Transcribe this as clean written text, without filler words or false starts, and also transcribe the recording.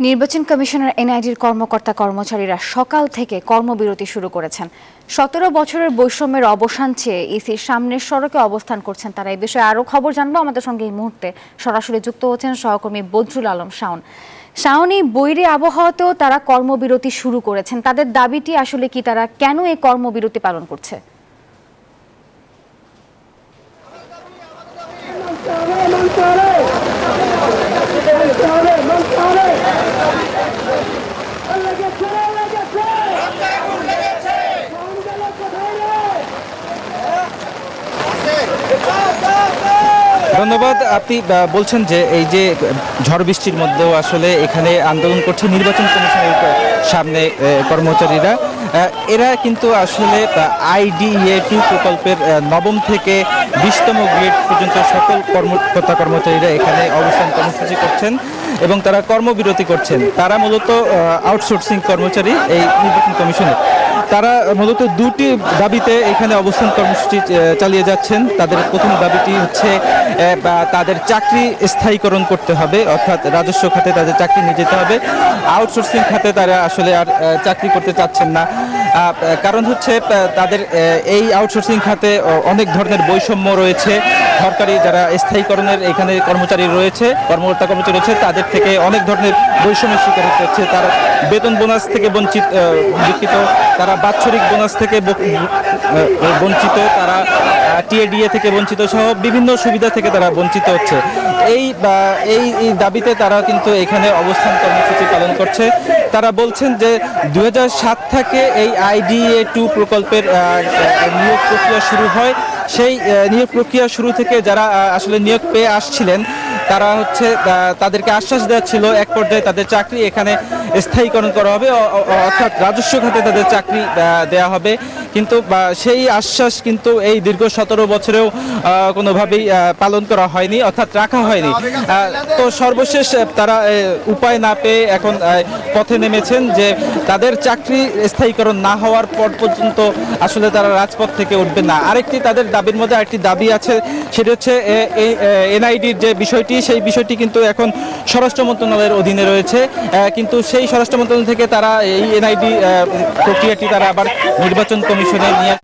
নির্বাচন কমিশনের এনআইডির কর্মকর্তা কর্মচারীরা সকাল থেকে কর্মবিরতি শুরু করেছেন। ১৭ বছরের বৈষম্যের অবসান চেয়ে ইসির সামনের সড়কে অবস্থান করছেন তারা। এই বিষয়ে আরও খবর জানবো। আমাদের সঙ্গে এই মুহূর্তে সরাসরি যুক্ত হচ্ছেন সহকর্মী বদরুল আলম শাওন। শাওন, এই বৈরী আবহাওয়াতেও তারা কর্মবিরতি শুরু করেছেন। তাদের দাবিটি আসলে কি, তারা কেন এই কর্মবিরতি পালন করছে? ধন্যবাদ। আপনি বলছেন যে এই যে ঝড় বৃষ্টির মধ্যেও আসলে এখানে আন্দোলন করছে নির্বাচন কমিশনের সামনে কর্মচারীরা। এরা কিন্তু আসলে IDEA-2 প্রকল্পের 9ম থেকে 20তম গ্রেড পর্যন্ত সকল কর্মচারীরা এখানে অবস্থান কর্মসূচি করছেন এবং তারা কর্মবিরতি করছেন। তারা মূলত আউটসোর্সিং কর্মচারী এই নির্বাচন কমিশনের। তারা মূলত দুটি দাবিতে এখানে অবস্থান কর্মসূচি চালিয়ে যাচ্ছেন। তাদের প্রথম দাবিটি হচ্ছে তাদের চাকরি স্থায়ীকরণ করতে হবে, অর্থাৎ রাজস্ব খাতে তাদের চাকরি নিয়ে যেতে হবে। আউটসোর্সিং খাতে তারা আসলে আর চাকরি করতে চাচ্ছেন না। কারণ হচ্ছে তাদের এই আউটসোর্সিং খাতে অনেক ধরনের বৈষম্য রয়েছে। সরকারি যারা স্থায়ীকরণের এখানে কর্মচারী রয়েছে, কর্মচারী রয়েছে, তাদের থেকে অনেক ধরনের বৈষম্যের শিকার হতে হচ্ছে। তারা বেতন বোনাস থেকে বঞ্চিত, তারা বাৎসরিক বোনাস থেকে বঞ্চিত, তারা TADA থেকে বঞ্চিত সহ বিভিন্ন সুবিধা থেকে তারা বঞ্চিত হচ্ছে। এই দাবিতে তারা কিন্তু এখানে অবস্থান কর্মসূচি পালন করছে। তারা বলছেন যে 2007 থেকে এই IDEA-2 প্রকল্পের নিয়োগ প্রক্রিয়া শুরু হয়। সেই নিয়োগ প্রক্রিয়া শুরু থেকে যারা আসলে নিয়োগ পেয়ে আসছিলেন তারা হচ্ছে তাদেরকে আশ্বাস দেওয়া ছিল এক পর্যায়ে তাদের চাকরি এখানে স্থায়ীকরণ করা হবে, অর্থাৎ রাজস্ব খাতে তাদের চাকরি দেয়া হবে। কিন্তু সেই আশ্বাস কিন্তু এই দীর্ঘ 17 বছরেও কোনোভাবেই পালন করা হয়নি, অর্থাৎ রাখা হয়নি। তো সর্বশেষ তারা উপায় না পেয়ে এখন পথে নেমেছেন যে তাদের চাকরি স্থায়ীকরণ না হওয়ার পর পর্যন্ত আসলে তারা রাজপথ থেকে উঠবেন না। আরেকটি তাদের দাবির মধ্যে আরেকটি দাবি আছে, সেটা হচ্ছে NIDর যে বিষয়টি, সেই বিষয়টি কিন্তু এখন স্বরাষ্ট্র মন্ত্রণালয়ের অধীনে রয়েছে। কিন্তু সেই স্বরাষ্ট্র মন্ত্রণালয় থেকে তারা এই NID প্রক্রিয়াটি তারা আবার নির্বাচন কমিশনে নিয়ে